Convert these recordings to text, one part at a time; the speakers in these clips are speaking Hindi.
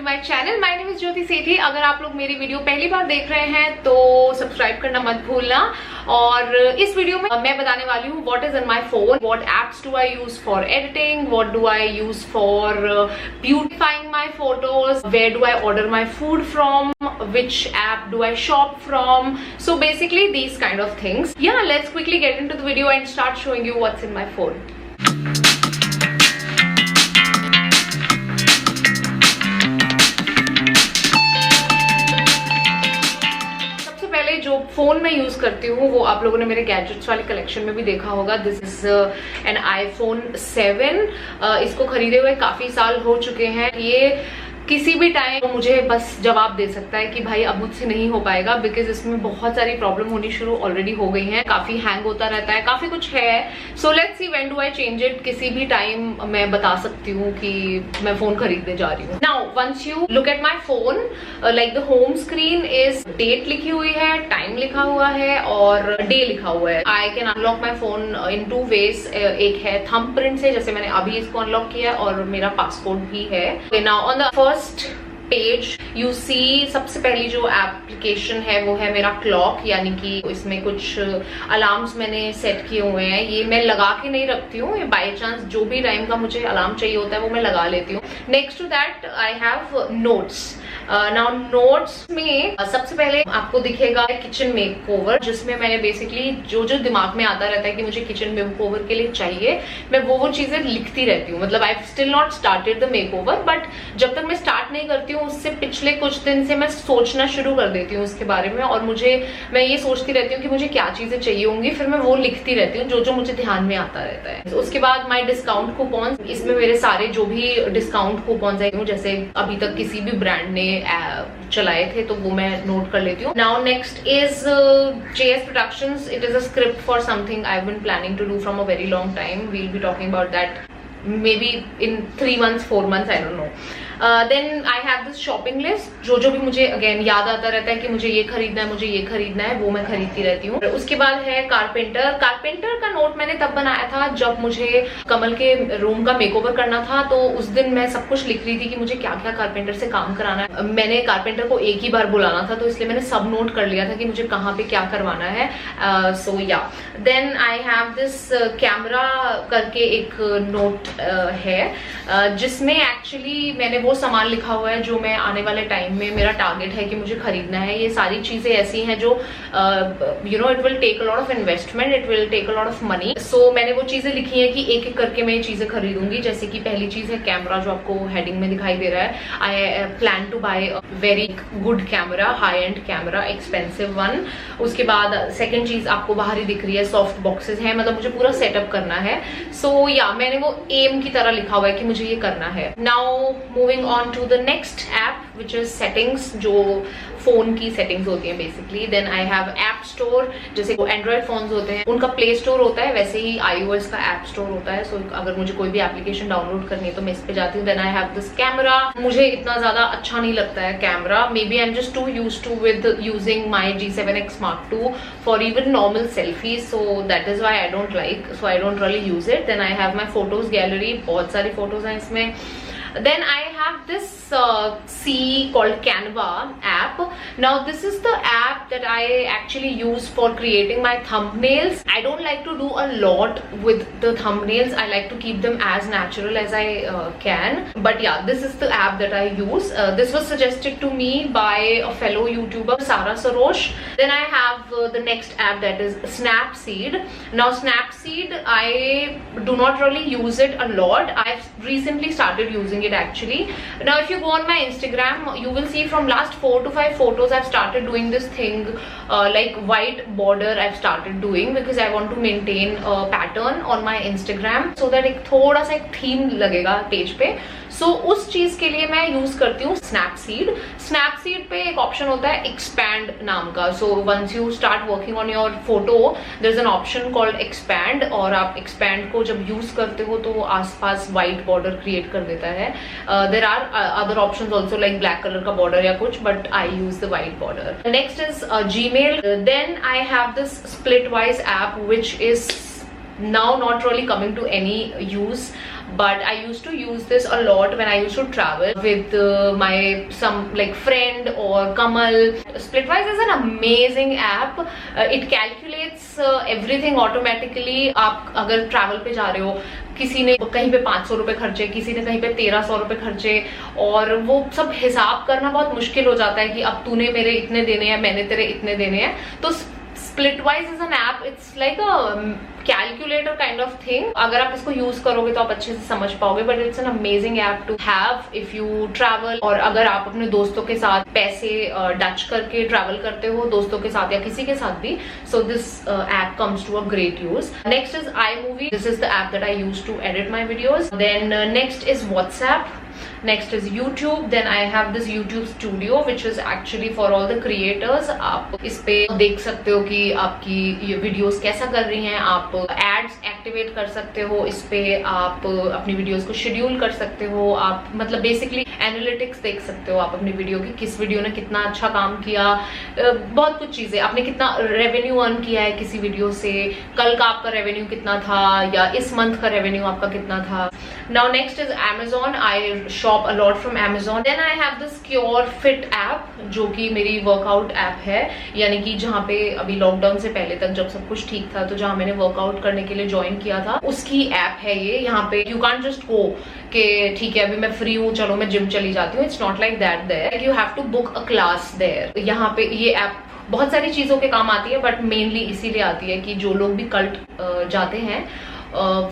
To my channel. My name is Jyoti Sethi. अगर आप लोग मेरी वीडियो पहली बार देख रहे हैं तो सब्सक्राइब करना मत भूलना। और इस वीडियो में मैं बताने वाली हूँ what is in my phone, what apps do I use for editing, what do I use for beautifying my photos, where do I order my food from, which app do I shop from. So basically these kind of things. Yeah, let's quickly get into the video and start showing you what's in my phone. सबसे पहले जो फोन मैं यूज करती हूँ वो आप लोगों ने मेरे गैजेट्स वाले कलेक्शन में भी देखा होगा। This is an iPhone 7। इसको खरीदे हुए काफी साल हो चुके हैं। ये किसी भी टाइम मुझे बस जवाब दे सकता है कि भाई अब मुझसे नहीं हो पाएगा, बिकॉज इसमें बहुत सारी प्रॉब्लम होनी शुरू ऑलरेडी हो गई हैं, काफी हैंग होता रहता है, काफी कुछ है। So let's see when do I change it. किसी भी टाइम मैं बता सकती हूँ कि मैं फोन खरीदने जा रही हूँ। Now once you look at my phone, like the home screen is date लिखी हुई है, टाइम लिखा हुआ है और डे लिखा हुआ है। I can unlock my phone in 2 ways। एक है थंब प्रिंट से, जैसे मैंने अभी इसको अनलॉक किया है, और मेरा पासपोर्ट भी है। Now on the first page you see, सबसे पहली जो एप्लीकेशन है वो है मेरा क्लॉक, यानी कि इसमें कुछ अलार्म्स मैंने सेट किए हुए हैं। ये मैं लगा के नहीं रखती हूँ, ये बाय चांस जो भी टाइम का मुझे अलार्म चाहिए होता है वो मैं लगा लेती हूँ। Next to that I have notes. Now notes में सबसे पहले आपको दिखेगा किचन मेकओवर, जिसमें मैंने बेसिकली जो जो दिमाग में आता रहता है कि मुझे किचन मेकओवर के लिए चाहिए, मैं वो चीजें लिखती रहती हूँ। मतलब I still not started the makeover, but जब तक मैं स्टार्ट नहीं करती हूँ उससे पिछले कुछ दिन से मैं सोचना शुरू कर देती हूँ उसके बारे में, और मैं ये सोचती रहती हूँ कि मुझे क्या चीजें चाहिए होंगी, फिर मैं वो लिखती रहती हूँ जो जो मुझे ध्यान में आता रहता है। उसके बाद माई डिस्काउंट कूपन, इसमें मेरे सारे जो भी डिस्काउंट कूपन है, जैसे अभी तक किसी भी ब्रांड ने चलाए थे तो वो मैं नोट कर लेती हूँ। Now next is JS Productions. It is a script for something I've been planning to do from a very long time. We'll be talking about that maybe in 3 months, 4 months, I don't know. Then I have this shopping list, जो भी मुझे अगेन याद आता रहता है कि मुझे ये खरीदना है, मुझे ये खरीदना है, वो मैं खरीदती रहती हूँ। उसके बाद है कारपेंटर। कारपेंटर का नोट मैंने तब बनाया था जब मुझे कमल के रूम का मेकओवर करना था, तो उस दिन मैं सब कुछ लिख रही थी कि मुझे क्या क्या कारपेंटर से काम कराना है। मैंने कारपेंटर को एक ही बार बुलाना था, तो इसलिए मैंने सब नोट कर लिया था कि मुझे कहाँ पे क्या करवाना है। सो या then I have this camera करके एक नोट है, जिसमें एक्चुअली मैंने वो सामान लिखा हुआ है जो मैं आने वाले टाइम में मेरा टारगेट है कि मुझे खरीदना है। ये सारी चीजें ऐसी हैं जो you know it will take a lot of investment, it will take a lot of money. So मैंने वो चीजें लिखी हैं कि एक एक करके मैं ये चीजें खरीदूंगी। जैसे कि पहली चीज है कैमरा, जो आपको हेडिंग में दिखाई दे रहा है। I plan to buy very good camera, high end camera, expensive one. उसके बाद सेकेंड चीज आपको बाहर ही दिख रही है, सॉफ्ट बॉक्सेस है, मतलब मुझे पूरा सेटअप करना है। सो या मैंने वो एम की तरह लिखा हुआ है कि मुझे ये करना है। Now moving on to the next app which is settings, जो फोन की सेटिंग्स होती हैं basically. Then I have app store, जैसे एंड्रॉइड फोन्स होते हैं उनका प्ले स्टोर होता है, वैसे ही iOS का ऐप स्टोर होता है। सो अगर मुझे कोई भी एप्लीकेशन डाउनलोड करनी है तो मैं इस पे जाती हूँ। Then I have this camera. मुझे इतना ज्यादा अच्छा नहीं लगता है camera, maybe I am just too used to with using my G7X Mark II for even normal selfie, so that is why I don't like, so I don't really use it. Then I have my photos gallery, बहुत सारी फोटोज हैं इसमें। Then I have this C called Canva app. Now this is the app that I actually use for creating my thumbnails. I don't like to do a lot with the thumbnails. I like to keep them as natural as I can. But yeah, this is the app that I use. This was suggested to me by a fellow YouTuber, Sara Sarosh. Then I have the next app, that is Snapseed. Now Snapseed, I do not really use it a lot. I've recently started using it actually. Now if you go on my Instagram, you will see from last 4 to 5 photos I've started doing this thing, like white border I've started doing, because I want to maintain a pattern on my Instagram so that एक थोड़ा सा एक थीम लगेगा पेज पे। सो उस चीज के लिए मैं यूज करती हूँ स्नैपसीड। स्नैपसीड पे एक ऑप्शन होता है एक्सपैंड नाम का। So once you start working on your photo, there is an option called expand, और आप एक्सपैंड को जब यूज करते हो तो आसपास व्हाइट बॉर्डर क्रिएट कर देता है। There are other options also like black colour का बॉर्डर या कुछ, but I use the white border. Next is Gmail. Then I have this Splitwise app which is now not really coming to any use. but I used to use this a lot when I used to travel with my some like friend or Kamal. Splitwise is an amazing app. It calculates everything automatically. आप अगर ट्रैवल पे जा रहे हो, किसी ने कहीं पे 500 रुपए खर्चे, किसी ने कहीं पे 1300 रुपए खर्चे, और वो सब हिसाब करना बहुत मुश्किल हो जाता है कि अब तूने मेरे इतने देने हैं, मैंने तेरे इतने देने हैं. तो Splitwise is an app. It's like a calculator kind of thing. अगर आप इसको यूज करोगे तो आप अच्छे से समझ पाओगे, but it's an amazing app to have if you travel. और अगर आप अपने दोस्तों के साथ पैसे डच करके ट्रैवल करते हो, दोस्तों के साथ या किसी के साथ भी, so this app comes to a great use. Next is iMovie. This is the app that I use to edit my videos. Then next is WhatsApp. Next is YouTube. Then I have this YouTube Studio which is actually for all the creators. आप इस पे देख सकते हो कि आपकी ये वीडियोस कैसा कर रही हैं, आप एड्स एक्टिवेट कर सकते हो इस पे, आप अपनी वीडियोस को शेड्यूल कर सकते हो, आप मतलब बेसिकली एनालिटिक्स देख सकते हो आप अपनी वीडियो की, किस वीडियो ने कितना अच्छा काम किया, बहुत कुछ चीजें, आपने कितना रेवेन्यू अर्न किया है किसी वीडियो से, कल का आपका रेवेन्यू कितना था या इस मंथ का रेवेन्यू आपका कितना था. Now next is Amazon. I shop a lot from Amazon. Then I have this Cure Fit app जो कि मेरी वर्कआउट ऐप है, यानी कि जहाँ पे अभी लॉकडाउन से पहले तक जब सब कुछ ठीक था तो जहाँ मैंने वर्कआउट करने के लिए ज्वाइन किया था उसकी ऐप है ये. यहाँ पे यू कांट जस्ट गो कि ठीक है अभी मैं फ्री हूँ चलो मैं जिम चली जाती हूँ. It's not like that there. You have to book a class there. यहाँ पे ये ऐप बहुत सारी चीजों के काम आती है, बट मेनली इसीलिए आती है कि जो लोग भी कल्ट जाते हैं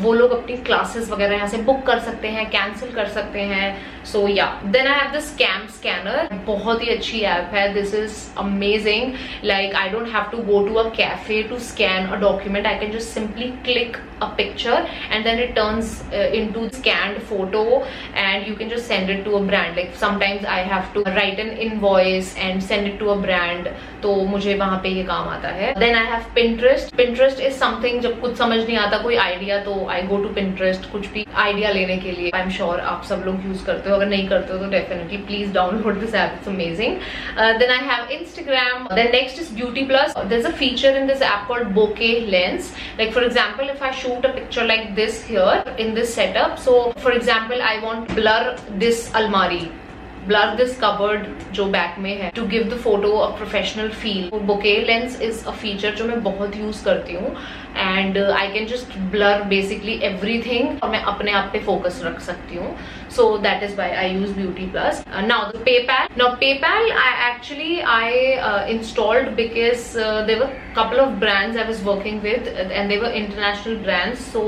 वो लोग अपनी क्लासेस वगैरह यहाँ से बुक कर सकते हैं, कैंसिल कर सकते हैं. सो या then I have the scam scanner. बहुत ही अच्छी ऐप है. This is amazing. Like I don't have to go to a cafe to scan a document. I can just simply click a picture and then it turns into scanned photo and you can just send it to a brand. Like sometimes I have to write an invoice and send it to a brand, तो मुझे वहां पे ये काम आता है. Then I have Pinterest. Pinterest is something जब कुछ समझ नहीं आता कोई आइडिया तो I go to Pinterest कुछ भी आइडिया लेने के लिए. I'm sure आप सब लोग यूज करते हो, अगर नहीं करते हो तो definitely please download this app. It's amazing. Then I have Instagram. Then next is Beauty Plus. There's a feature in this app called bokeh lens. Like for example, if I shoot a picture like this here in this setup, so for example I want blur this almari, blur this cupboard जो बैक में है, to give the photo a professional feel. Bokeh lens is a feature जो मैं बहुत यूज करती हूँ and I can just blur basically everything और मैं अपने आप पे फोकस रख सकती हूँ. So that is why I use Beauty Plus. Now the PayPal. Now PayPal I installed because there were a couple of brands I was working with and they were international brands. So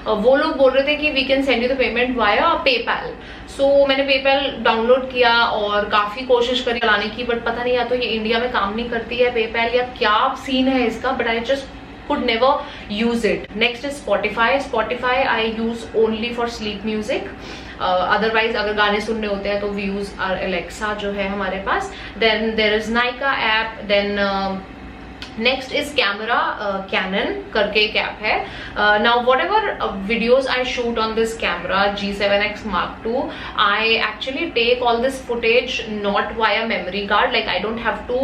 वो लोग बोल रहे थे कि we can send you the payment via PayPal. So मैंने PayPal डाउनलोड किया और काफी कोशिश करी चलाने की, बट पता नहीं या तो ये इंडिया में काम नहीं करती है PayPal या क्या सीन है इसका, but I just could never use it. Next is Spotify. Spotify I use only for sleep music. Otherwise अगर गाने सुनने होते हैं तो we use our Alexa जो है हमारे पास. Then there is Nykaa app. Then next is camera. Canon करके एक ऐप है. Now whatever videos I shoot on this camera G7X Mark II, I actually take all this footage not via memory card. Like I don't have to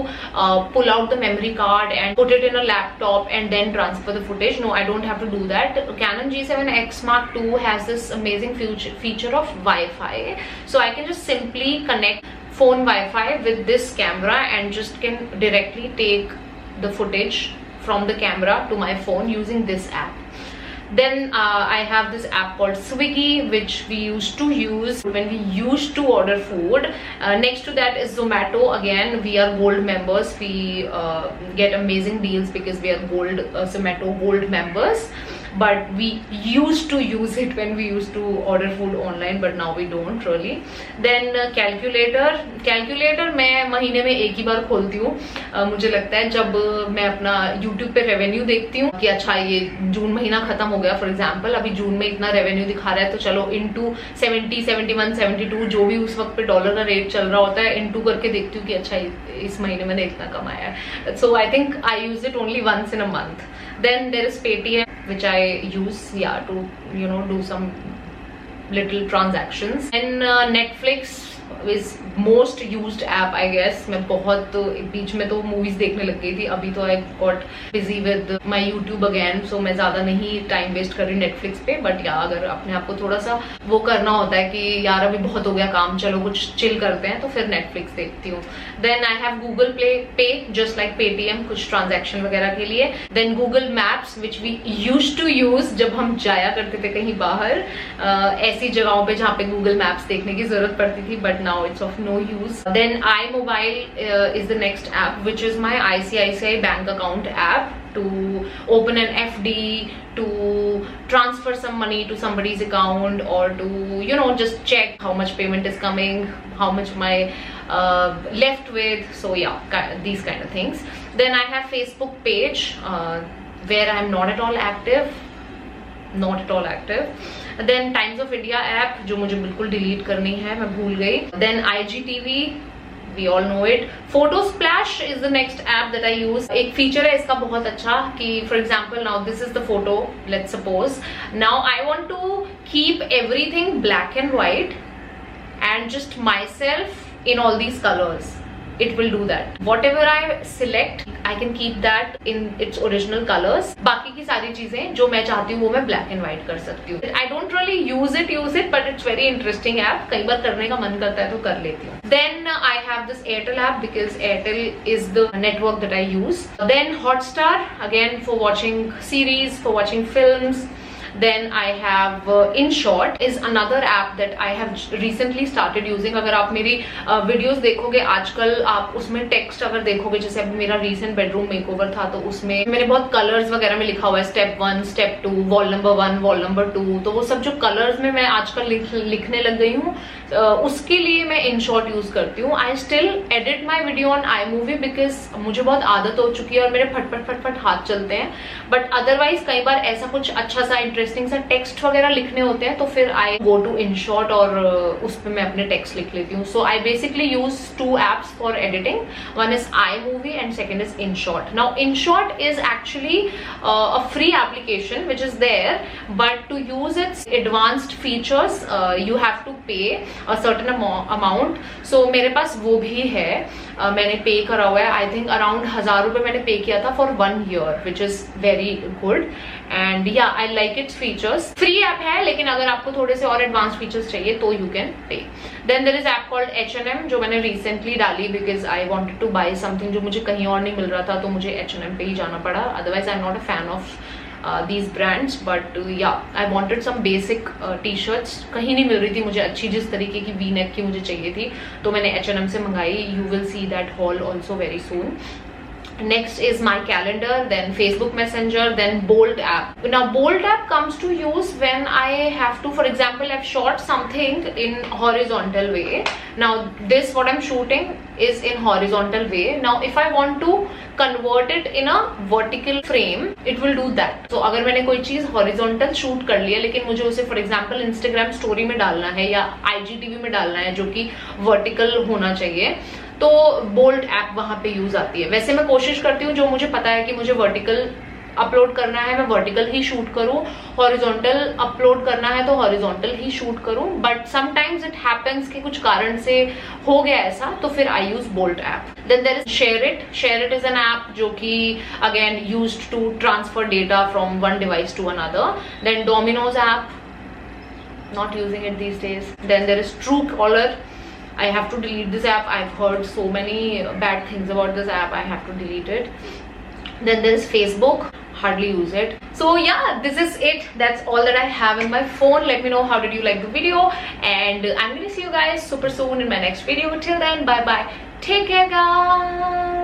pull out the memory card and put it in a laptop and then transfer the footage. No, I don't have to do that. Canon G7X Mark II has this amazing feature of Wi-Fi, so I can just simply connect phone Wi-Fi with this camera and just can directly take the footage from the camera to my phone using this app. Then I have this app called Swiggy which we used to use when we used to order food. Next to that is Zomato. Again we are gold members. We get amazing deals because we are gold Zomato gold members. But we used to use it when we used to order food online, but now we don't really. Then calculator मैं महीने में एक ही बार खोलती हूँ. मुझे लगता है जब मैं अपना YouTube पे रेवेन्यू देखती हूँ कि अच्छा ये जून महीना खत्म हो गया, फॉर एग्जाम्पल अभी जून में इतना रेवेन्यू दिखा रहा है तो चलो इनटू 70, 71, 72 जो भी उस वक्त पे डॉलर का रेट चल रहा होता है इनटू करके देखती हूँ कि अच्छा इस महीने मैंने इतना कमाया है. So I think I use it only once in a month. Then there is Paytm which I use to do some little transactions. And Netflix is most used app I guess. मैं बहुत बीच में तो मूवीज देखने लग गई थी, अभी तो I got busy with my YouTube again, so मैं ज्यादा नहीं टाइम वेस्ट कर रही नेटफ्लिक्स पे. बट या अगर अपने आप को थोड़ा सा वो करना होता है कि यार अभी बहुत हो गया काम, चलो कुछ चिल करते हैं, तो फिर नेटफ्लिक्स देखती हूँ. Then I have Google Pay just like Paytm, कुछ ट्रांजेक्शन वगैरह के लिए. Then Google Maps which we use to use जब हम जाया करते थे कहीं बाहर, ऐसी जगहों पे जहाँ पे गूगल मैप्स देखने की जरूरत पड़ती थी, but now it's of no use. Then iMobile is the next app, which is my ICICI bank account app to open an FD, to transfer some money to somebody's account, or to, you know, just check how much payment is coming, how much my left with. So yeah, these kind of things. Then I have Facebook page where I am not at all active. Then Times of India app जो मुझे बिल्कुल डिलीट करनी है, मैं भूल गई. Then IGTV, we all know it. Photo Splash is the next app that I use. एक फीचर है इसका बहुत अच्छा कि for example now this is the photo, let's suppose. Now I want to keep everything black and white and just myself in all these colors. It will do that. Whatever I select, I can keep that in its original colors. बाकी की सारी चीजें जो मैं चाहती हूँ वो मैं black and white कर सकती हूँ. I don't really use it, but it's very interesting app. कई बार करने का मन करता है तो कर लेती हूँ. Then I have this Airtel app because Airtel is the network that I use. Then Hotstar, again for watching series, for watching films. Then I have InShot is another app that I have recently started using. अगर आप मेरी वीडियोस देखोगे आजकल, आप उसमें टेक्स्ट अगर देखोगे, जैसे अभी मेरा रीसेंट बेडरूम मेकओवर था तो उसमें मैंने बहुत कलर्स वगैरह में लिखा हुआ है, step 1, step 2, wall number 1, wall number 2. तो वो सब जो कलर्स में मैं आजकल लिखने लग गई हूँ, उसके लिए मैं InShot यूज करती हूँ. I still edit my video on iMovie because मुझे बहुत आदत हो चुकी है और मेरे फटफट हाथ चलते हैं. बट अदरवाइज कई बार ऐसा कुछ अच्छा सा इंटरेस्टिंग सा टेक्स्ट वगैरह लिखने होते हैं तो फिर आई गो टू InShot और उस पर मैं अपने टेक्स्ट लिख लेती हूँ. So I basically use 2 apps for editing. One is iMovie and second is InShot. Now InShot is actually a free application which is there, but to use its advanced features you have to pay a certain amount. So मेरे पास वो भी है, मैंने पे करा हुआ है. आई थिंक अराउंड 1000 रुपए मैंने पे किया था for 1 year, which is very good. And yeah I like its features. Free app है लेकिन अगर आपको थोड़े से और एडवांस फीचर्स चाहिए तो you can pay. Then there is app called H&M जो मैंने रिसेंटली डाली because I wanted to buy something जो मुझे कहीं और नहीं मिल रहा था, तो मुझे H&M पे ही जाना पड़ा. Otherwise I am not a fan of these brands, but yeah, I wanted some basic t-shirts. कहीं नहीं मिल रही थी मुझे अच्छी, जिस तरीके की V-neck की मुझे चाहिए थी, तो मैंने H&M से मंगाई. You will see that haul also very soon. Next is my calendar, then Facebook Messenger, then Bolt app. Now Bolt app comes to use when I have to, for example, I've shot something in horizontal way. Now this what I'm shooting is in horizontal way. Now if I want to convert it in a vertical frame, it will do that. So अगर मैंने कोई चीज horizontal shoot कर लिया लेकिन मुझे उसे for example Instagram story में डालना है या IGTV में डालना है जो कि vertical होना चाहिए, तो बोल्ट ऐप वहां पे यूज आती है. वैसे मैं कोशिश करती हूँ जो मुझे पता है कि मुझे वर्टिकल अपलोड करना है मैं वर्टिकल ही शूट करूं, हॉरिजॉन्टल अपलोड करना है तो हॉरिजॉन्टल ही शूट करूं. बट समटाइम्स इट हैपेंस कि कुछ कारण से हो गया ऐसा, तो फिर I use Bolt app. Then there is SHAREit is an app जो कि again used to transfer data from one device to another. Then Domino's app, not using it these days. Then there is Truecaller. I have to delete this app. I've heard so many bad things about this app. I have to delete it. Then there is Facebook. Hardly use it. So yeah, this is it. That's all that I have in my phone. Let me know how did you like the video, and I'm gonna see you guys super soon in my next video. Till then, bye bye. Take care, guys.